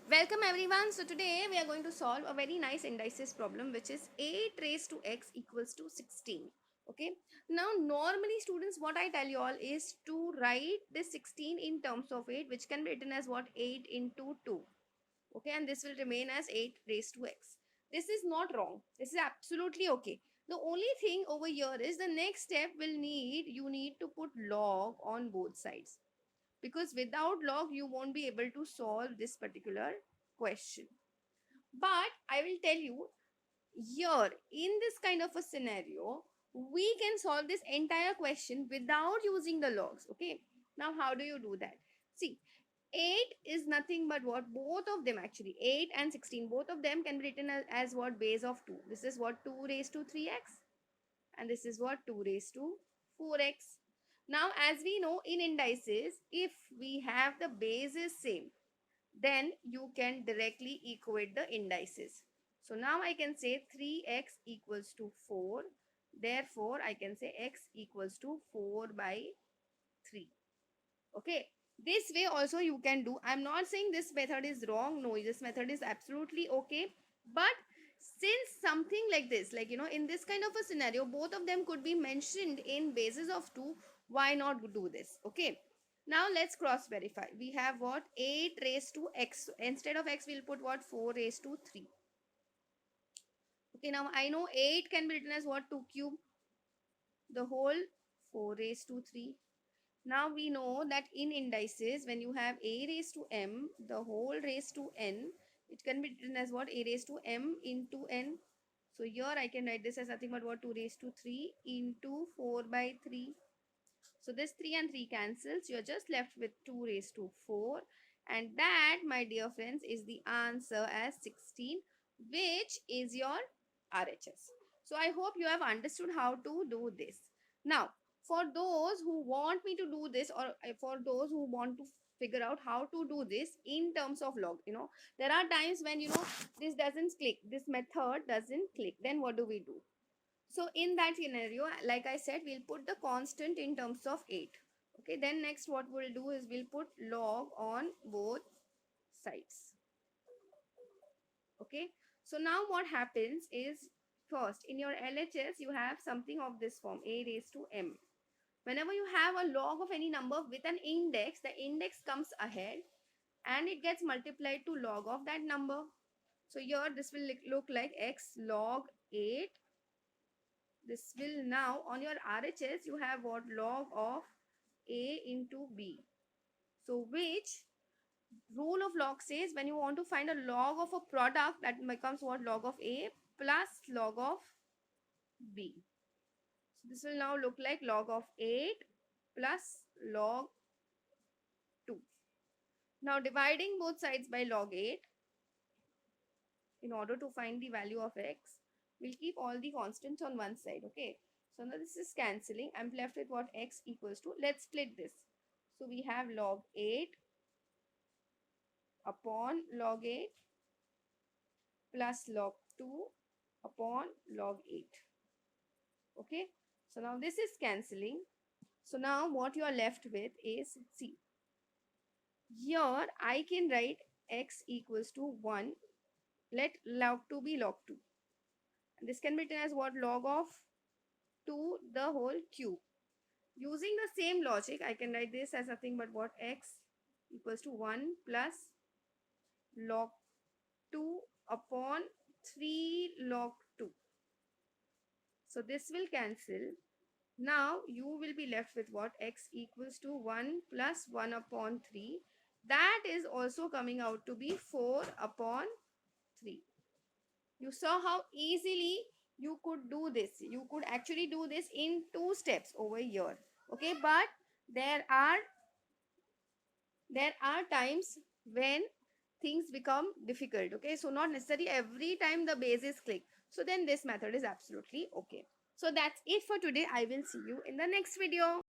Welcome everyone. So today we are going to solve a very nice indices problem, which is 8 raised to x equals to 16. Okay. Now normally students, what I tell you all is to write this 16 in terms of 8, which can be written as what, 8 into 2. Okay, and this will remain as 8 raised to x. This is not wrong. This is absolutely okay. The only thing over here is the next step will need, you need to put log on both sides, because without log you won't be able to solve this particular question. But I will tell you, here in this kind of a scenario, we can solve this entire question without using the logs. Okay, now how do you do that? See, 8 is nothing but what, both of them actually, 8 and 16, both of them can be written as what, base of 2. This is what, 2 raised to 3x, and this is what, 2 raised to 4x. Now as we know in indices, if we have the bases same, then you can directly equate the indices. So now I can say 3x equals to 4. Therefore, I can say x equals to 4 by 3. Okay. This way also you can do. I'm not saying this method is wrong. No, this method is absolutely okay. But since something like this, like, in this kind of a scenario, both of them could be mentioned in basis of 2. Why not do this? Okay. Now let's cross verify. We have what? 8 raised to x. So instead of x, we'll put what? 4 raised to 3. Okay, now I know 8 can be written as what? 2 cube. The whole 4 raised to 3. Now we know that in indices, when you have a raised to m, the whole raised to n, it can be written as what? A raised to m into n. So here I can write this as nothing but what? 2 raised to 3 into 4 by 3. So this 3 and 3 cancels. You're just left with 2 raised to 4. And that, my dear friends, is the answer as 16, which is your RHS. So I hope you have understood how to do this. Now, for those who want me to do this, or for those who want to figure out how to do this in terms of log, there are times when, this doesn't click, this method doesn't click. Then what do we do? So in that scenario, like I said, we'll put the constant in terms of 8. Okay, then next what we'll do is we'll put log on both sides. Okay, so now what happens is, first in your LHS you have something of this form, a raised to m. Whenever you have a log of any number with an index, the index comes ahead and it gets multiplied to log of that number. So here this will look like x log 8. This will now, on your RHS, you have what? Log of A into B. So which rule of log says, when you want to find a log of a product, that becomes what? Log of A plus log of B. So this will now look like log of 8 plus log 2. Now dividing both sides by log 8, in order to find the value of x, we'll keep all the constants on one side. Okay, so now this is cancelling. I'm left with what? X equals to, let's split this. So we have log 8 upon log 8 plus log 2 upon log 8. Okay, so now this is cancelling. So now what you are left with is, see, here I can write x equals to 1. Let log 2 be log 2. And this can be written as what? Log of 2 the whole cube. Using the same logic, I can write this as nothing but what? X equals to 1 plus log 2 upon 3 log 2. So this will cancel. Now you will be left with what? X equals to 1 plus 1 upon 3. That is also coming out to be 4 upon 3. You saw how easily you could do this. You could actually do this in 2 steps over here. Okay, but there are times when things become difficult. Okay, so not necessarily every time the base is click. So then this method is absolutely okay. So that's it for today. I will see you in the next video.